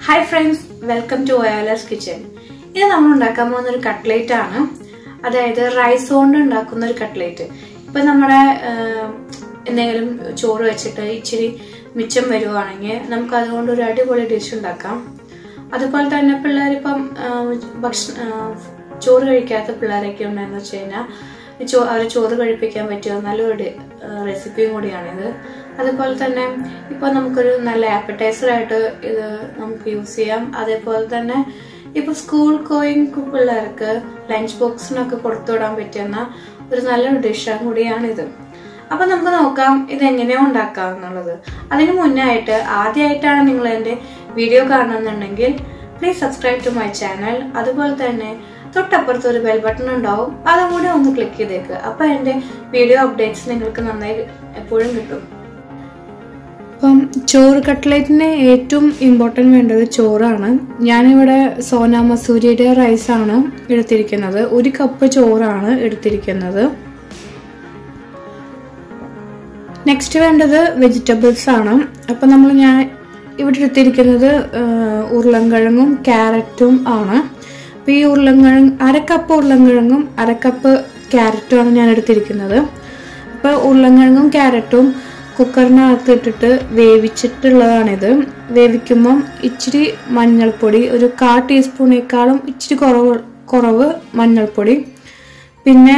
Hi friends, welcome to Oyala's Kitchen. This is a cutlet. That is rice and cutlet. Now, we have choru vechittu micham varuvaanenge namukku adondu oru adipoli dish undakam adupole thanne pillaru ippam choru കഴിക്കാത്ത പിള്ളേരൊക്കെ ഉണ്ടെന്ന് വെച്ചാൽ അവരെ ചോറ് കഴിപ്പിക്കാൻ പറ്റിയ നല്ലൊരു റെസിപ്പിയും കൂടിയാണ് ഇത്. അതുപോലെ തന്നെ ഇപ്പോൾ നമുക്കൊരു നല്ല ആപ്പറ്റൈസർ ആയിട്ട് ഇത് നമുക്ക് യൂസ് ചെയ്യാം. അതേപോലെ തന്നെ ഇപ്പോൾ സ്കൂൾ ഗോയിങ് പിള്ളേർക്ക് ലഞ്ച് ബോക്സിനൊക്കെ കൊടുത്തുവിടാൻ പറ്റുന്ന ഒരു നല്ലൊരു ഡിഷ് കൂടിയാണിത്. അപ്പൊ നമുക്ക് നോക്കാം ഇത് എങ്ങനെയാ ഉണ്ടാക്കാം എന്നുള്ളത്. അതിനു മുന്നായിട്ട് ആദ്യമായിട്ടാണ് നിങ്ങൾ എന്റെ വീഡിയോ കാണുന്നുണ്ടെങ്കിൽ please subscribe to my channel. അതുപോലെ തന്നെ തൊട്ടപ്പുറത്ത് ഒരു ബെൽ ബട്ടൺ ഉണ്ടാവും, അതും കൂടെ ഒന്ന് ക്ലിക്ക് ചെയ്തേക്ക്. അപ്പൊ എന്റെ വീഡിയോ അപ്ഡേറ്റ്സ് നിങ്ങൾക്ക് നന്നായി എപ്പോഴും കിട്ടും. അപ്പം ചോറ് കട്ട്ലേറ്റിന് ഏറ്റവും ഇമ്പോർട്ടൻറ്റ് വേണ്ടത് ചോറാണ്. ഞാനിവിടെ സോന മസൂരിയുടെ റൈസാണ് എടുത്തിരിക്കുന്നത്. 1 കപ്പ് ചോറാണ് എടുത്തിരിക്കുന്നത്. നെക്സ്റ്റ് വേണ്ടത് വെജിറ്റബിൾസ് ആണ്. അപ്പം ഞാൻ ഇവിടെ എടുത്തിരിക്കുന്നത് ഉരുളൻകിഴങ്ങും ക്യാരറ്റും ആണ്. അപ്പം ഈ ഉരുളൻകിഴങ്ങ് 1 കപ്പ് ഉരുളൻകിഴങ്ങും 1 കപ്പ് ക്യാരറ്റും ആണ് ഞാൻ എടുത്തിരിക്കുന്നത്. അപ്പോൾ ഉരുളൻകിഴങ്ങും ക്യാരറ്റും കുക്കറിനകത്ത് ഇട്ടിട്ട് വേവിച്ചിട്ടുള്ളതാണിത്. വേവിക്കുമ്പം ഇച്ചിരി മഞ്ഞൾപ്പൊടി, ഒരു 1/4 ടീസ്പൂണേക്കാളും ഇച്ചിരി കുറവ് മഞ്ഞൾപ്പൊടി, പിന്നെ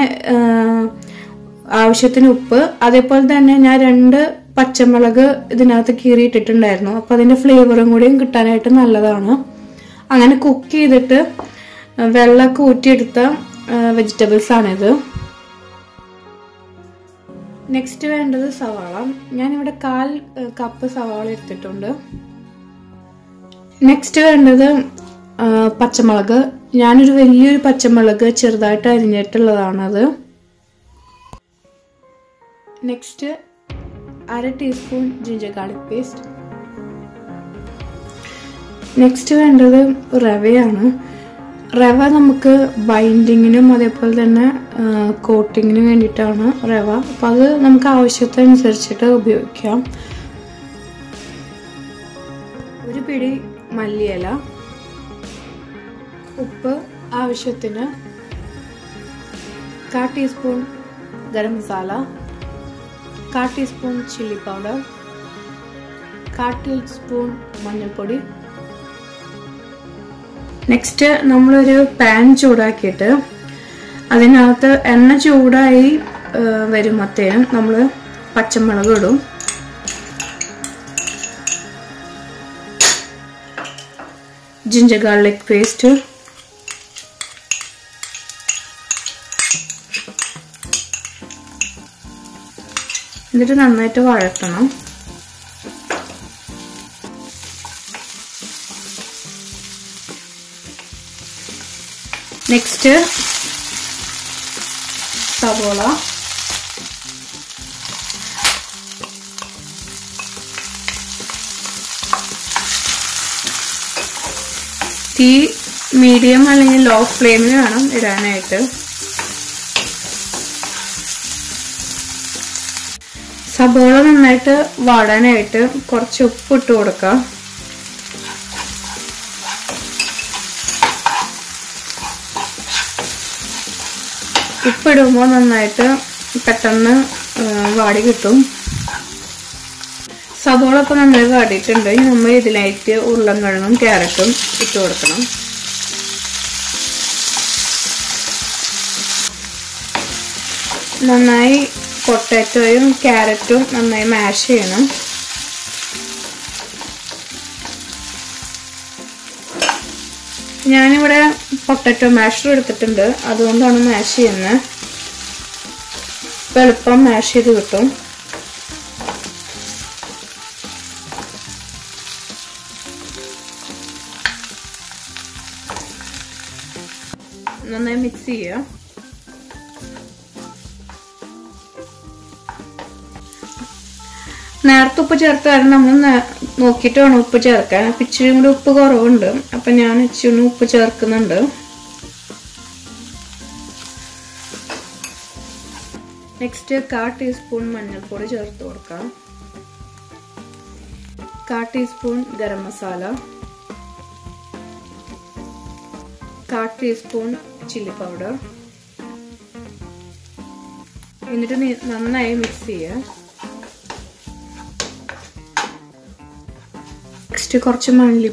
ആവശ്യത്തിന് ഉപ്പ്. അതേപോലെ തന്നെ ഞാൻ 2 പച്ചമുളക് ഇതിനകത്ത് കീറിയിട്ടിട്ടുണ്ടായിരുന്നു. അപ്പം അതിൻ്റെ ഫ്ലേവറും കൂടിയും കിട്ടാനായിട്ട് നല്ലതാണ്. അങ്ങനെ കുക്ക് ചെയ്തിട്ട് വെള്ളമൊക്കെ ഊറ്റിയെടുത്ത വെജിറ്റബിൾസ് ആണിത്. നെക്സ്റ്റ് വേണ്ടത് സവാള. ഞാനിവിടെ 1/4 കപ്പ് സവാള എടുത്തിട്ടുണ്ട്. നെക്സ്റ്റ് വേണ്ടത് പച്ചമുളക്. ഞാനൊരു വലിയൊരു പച്ചമുളക് ചെറുതായിട്ട് അരിഞ്ഞിട്ടുള്ളതാണത്. Next 1/2 teaspoon ginger garlic paste. Next വേണ്ടത് റവയാണ്. റവ നമുക്ക് ബൈൻഡിങ്ങിനും അതേപോലെ തന്നെ കോട്ടിങ്ങിനും വേണ്ടിയിട്ടാണ് റവ. അപ്പം അത് നമുക്ക് ആവശ്യത്തിനനുസരിച്ചിട്ട് ഉപയോഗിക്കാം. 1 പിടി മല്ലിയില, ഉപ്പ് ആവശ്യത്തിന്, 1/4 teaspoon garam masala, 1/4 teaspoon chilli powder, 1/4 teaspoon മഞ്ഞൾപ്പൊടി. നെക്സ്റ്റ് നമ്മളൊരു പാൻ ചൂടാക്കിയിട്ട് അതിനകത്ത് എണ്ണ ചൂടായി വരുമ്പോഴത്തേനും നമ്മൾ പച്ചമുളക് ഇടും. ജിഞ്ചർ ഗാർലിക് പേസ്റ്റ്, എന്നിട്ട് നന്നായിട്ട് വഴറ്റണം. നെക്സ്റ്റ് സവോള, തീ മീഡിയം അല്ലെങ്കിൽ ലോ ഫ്ലെയിമിൽ വേണം ഇടാനായിട്ട്. സവോള നന്നായിട്ട് വാടാനായിട്ട് കുറച്ച് ഉപ്പ് ഇട്ട് കൊടുക്കാം. ഉപ്പിടുമ്പോൾ നന്നായിട്ട് പെട്ടെന്ന് വാടി കിട്ടും. സവോള ഇപ്പോൾ നന്നായി വാടിയിട്ടുണ്ട്. നമ്മൾ ഇതിലായിട്ട് ഉരുളൻകിഴങ്ങും ക്യാരറ്റും ഇട്ട് കൊടുക്കണം. നന്നായി പൊട്ടാറ്റോയും ക്യാരറ്റും നന്നായി മാഷ് ചെയ്യണം. ഞാനിവിടെ പൊട്ടാറ്റോ മാഷർ എടുത്തിട്ടുണ്ട്, അതുകൊണ്ടാണ് മാഷ് ചെയ്യുന്നത്. എളുപ്പം മാഷ് ചെയ്ത് കിട്ടും. നന്നായി മിക്സ് ചെയ്യുക. നേരത്തെ ഉപ്പ് ചേർത്ത് കാരണം നമ്മൾ നോക്കിയിട്ട് വേണം ഉപ്പ് ചേർക്കാൻ. അപ്പം ഇച്ചിരി കൂടി ഉപ്പ് കുറവുണ്ട്, അപ്പം ഞാൻ ഇച്ചിരി ഉപ്പ് ചേർക്കുന്നുണ്ട്. നെക്സ്റ്റ് 1/4 ടീസ്പൂൺ മഞ്ഞൾപ്പൊടി ചേർത്ത് കൊടുക്കാം. 1/4 teaspoon garam masala, 1/4 teaspoon chilli powder. എന്നിട്ട് നന്നായി മിക്സ് ചെയ്യുക. നെക്സ്റ്റ് കുറച്ച് മല്ലി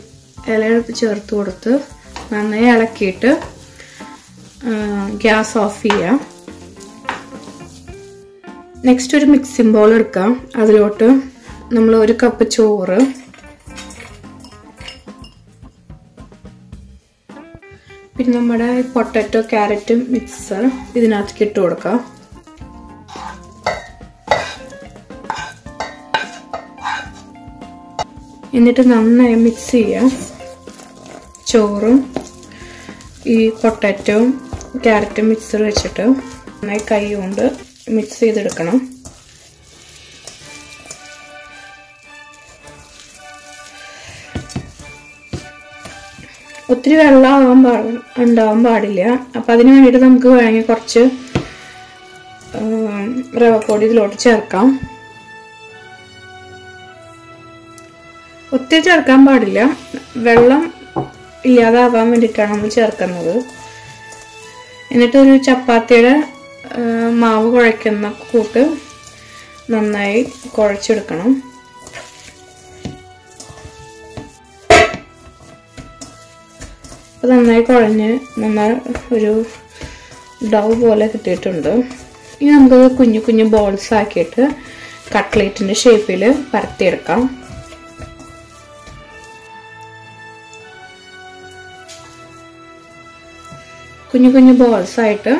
ഇല ചേർത്ത് കൊടുത്ത് നന്നായി ഇളക്കിയിട്ട് ഗ്യാസ് ഓഫ് ചെയ്യാം. നെക്സ്റ്റ് ഒരു മിക്സിംഗ് ബൗൾ എടുക്കാം. അതിലോട്ട് നമ്മൾ 1 കപ്പ് ചോറ്, പിന്നെ നമ്മുടെ പൊട്ടാറ്റോ ക്യാരറ്റ് മിക്സർ ഇതിനകത്തേക്ക് ഇട്ട് കൊടുക്കാം. എന്നിട്ട് നന്നായി മിക്സ് ചെയ്യാം. ചോറും ഈ പൊട്ടാറ്റോയും ക്യാരറ്റും മിക്സർ വെച്ചിട്ട് നന്നായി കൈ കൊണ്ട് മിക്സ് ചെയ്തെടുക്കണം. ഒത്തിരി വെള്ളം ഉണ്ടാവാൻ പാടില്ല. അപ്പം അതിന് വേണ്ടിയിട്ട് നമുക്ക് വേണമെങ്കിൽ കുറച്ച് റവപ്പൊടി ഇതിലോട്ട് ചേർക്കാം. ഒത്തിരി ചേർക്കാൻ പാടില്ല, വെള്ളം ഇല്ലാതാവാൻ വേണ്ടിയിട്ടാണ് നമ്മൾ ചേർക്കുന്നത്. എന്നിട്ട് ഒരു ചപ്പാത്തിയുടെ മാവ് കുഴയ്ക്കുന്ന കൂട്ട് നന്നായി കുഴച്ചെടുക്കണം. അപ്പോൾ നന്നായി കുഴഞ്ഞ് നന്നായി ഒരു ഡൗ പോലെ കിട്ടിയിട്ടുണ്ട്. ഇനി നമുക്കത് കുഞ്ഞു കുഞ്ഞു ബോൾസ് ആക്കിയിട്ട് കട്ട്ലേറ്റിൻ്റെ ഷേപ്പിൽ പരത്തിയെടുക്കാം. കുഞ്ഞു കുഞ്ഞു ബോൾസ് ആയിട്ട്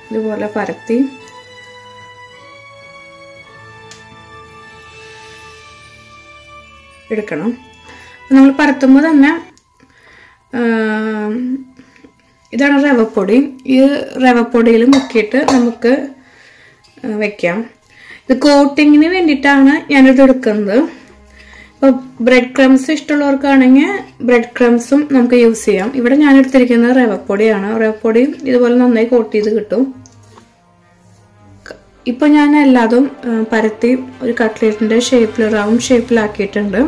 ഇതുപോലെ പരത്തി എടുക്കണം. നമ്മൾ പരത്തുമ്പോൾ തന്നെ ഇതാണ് റവപ്പൊടി. ഈ റവപ്പൊടിയിൽ മുക്കിയിട്ട് നമുക്ക് വെക്കാം. ഇത് കോട്ടിങ്ങിന് വേണ്ടിയിട്ടാണ് ഞാനിത് എടുക്കുന്നത്. ഇപ്പോൾ ബ്രെഡ് ക്രംസ് ഇഷ്ടമുള്ളവർക്കാണെങ്കിൽ ബ്രെഡ് ക്രംസും നമുക്ക് യൂസ് ചെയ്യാം. ഇവിടെ ഞാൻ എടുത്തിരിക്കുന്നത് റവപ്പൊടിയാണ്. റവപ്പൊടി ഇതുപോലെ നന്നായി കോട്ട് ചെയ്ത് കിട്ടും. ഇപ്പൊ ഞാൻ എല്ലാതും പരത്തി ഒരു കട്ട്ലേറ്റിന്റെ ഷേപ്പിൽ റൗണ്ട് ഷേപ്പിലാക്കിയിട്ടുണ്ട്.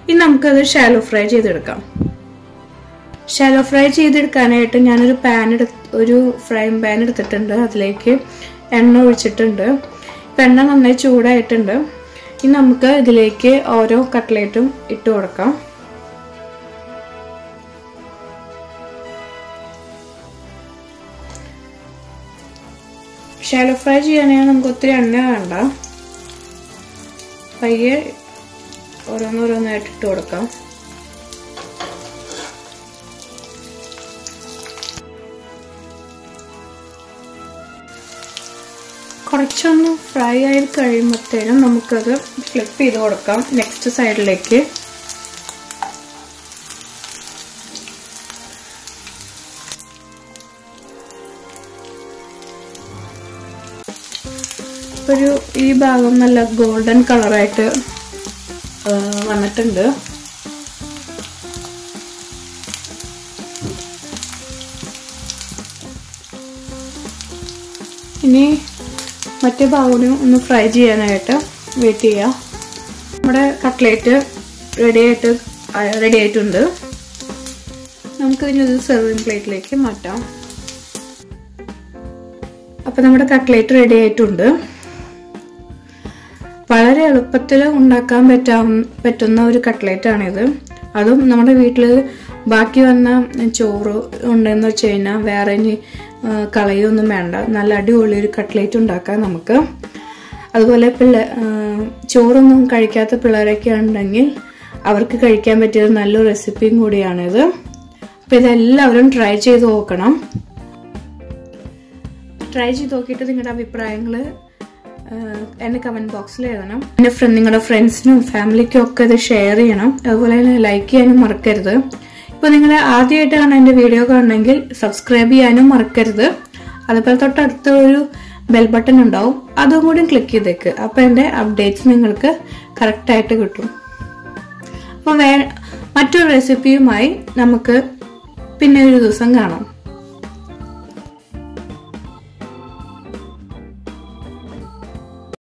ഇനി നമുക്കത് ഷാലോ ഫ്രൈ ചെയ്തെടുക്കാം. ഷാലോ ഫ്രൈ ചെയ്തെടുക്കാനായിട്ട് ഞാനൊരു ഒരു ഫ്രൈങ് പാൻ എടുത്തിട്ടുണ്ട്. അതിലേക്ക് എണ്ണ ഒഴിച്ചിട്ടുണ്ട്. ഇപ്പം എണ്ണ നന്നായി ചൂടായിട്ടുണ്ട്. ഇനി നമുക്ക് ഇതിലേക്ക് ഓരോ കട്ട്ലേറ്റും ഇട്ട് കൊടുക്കാം. ഷാലോ ഫ്രൈ ചെയ്യാനാണെങ്കിൽ നമുക്ക് ഒത്തിരി എണ്ണ വേണ്ട. പയ്യെ ഓരോന്നോരോന്നായിട്ട് ഇട്ട് കൊടുക്കാം. കുറച്ചൊന്ന് ഫ്രൈ ആയി കഴിയുമ്പോഴത്തേനും നമുക്കത് ഫ്ലിപ്പ് ചെയ്ത് കൊടുക്കാം നെക്സ്റ്റ് സൈഡിലേക്ക്. ഈ ഭാഗം നല്ല ഗോൾഡൻ കളറായിട്ട് വന്നിട്ടുണ്ട്. ഇനി മറ്റേ ഭാഗം ഒന്ന് ഫ്രൈ ചെയ്യാനായിട്ട് വെയിറ്റ് ചെയ്യാം. നമ്മുടെ കട്ട്ലേറ്റ് റെഡി ആയിട്ടുണ്ട്. നമുക്കിതിനൊരു സെർവിങ് പ്ലേറ്റിലേക്ക് മാറ്റാം. അപ്പം നമ്മുടെ കട്ട്ലേറ്റ് റെഡി ആയിട്ടുണ്ട്. വളരെ എളുപ്പത്തിൽ ഉണ്ടാക്കാൻ പറ്റുന്ന ഒരു കട്ട്ലേറ്റാണിത്. അതും നമ്മുടെ വീട്ടിൽ ബാക്കി വന്ന ചോറ് ഉണ്ടെന്ന് വെച്ച് കഴിഞ്ഞാൽ വേറെ ഇനി കളയൊന്നും വേണ്ട. നല്ല അടിപൊളി ഒരു കട്ട്ലേറ്റ് ഉണ്ടാക്കാം നമുക്ക്. അതുപോലെ ചോറൊന്നും കഴിക്കാത്ത പിള്ളേരൊക്കെ ഉണ്ടെങ്കിൽ അവർക്ക് കഴിക്കാൻ പറ്റിയ നല്ലൊരു റെസിപ്പിയും കൂടിയാണിത്. അപ്പം ഇതെല്ലാവരും ട്രൈ ചെയ്ത് നോക്കണം. ട്രൈ ചെയ്ത് നോക്കിയിട്ട് നിങ്ങളുടെ അഭിപ്രായങ്ങൾ എന്നെ കമൻറ്റ് ബോക്സിൽ എഴുതണം. നിങ്ങളുടെ ഫ്രണ്ട്സിനും ഫാമിലിക്കും ഒക്കെ ഇത് ഷെയർ ചെയ്യണം. അതുപോലെ തന്നെ ലൈക്ക് ചെയ്യാനും മറക്കരുത്. ഇപ്പോൾ നിങ്ങൾ ആദ്യമായിട്ടാണ് എൻ്റെ വീഡിയോ കാണണമെങ്കിൽ സബ്സ്ക്രൈബ് ചെയ്യാനും മറക്കരുത്. അതുപോലെ തൊട്ടടുത്ത ഒരു ബെൽ ബട്ടൺ ഉണ്ടാവും, അതും കൂടി ക്ലിക്ക് ചെയ്തേക്ക്. അപ്പോൾ എൻ്റെ അപ്ഡേറ്റ്സ് നിങ്ങൾക്ക് കറക്റ്റായിട്ട് കിട്ടും. അപ്പോൾ മറ്റൊരു റെസിപ്പിയുമായി നമുക്ക് പിന്നെ ഒരു ദിവസം കാണാം.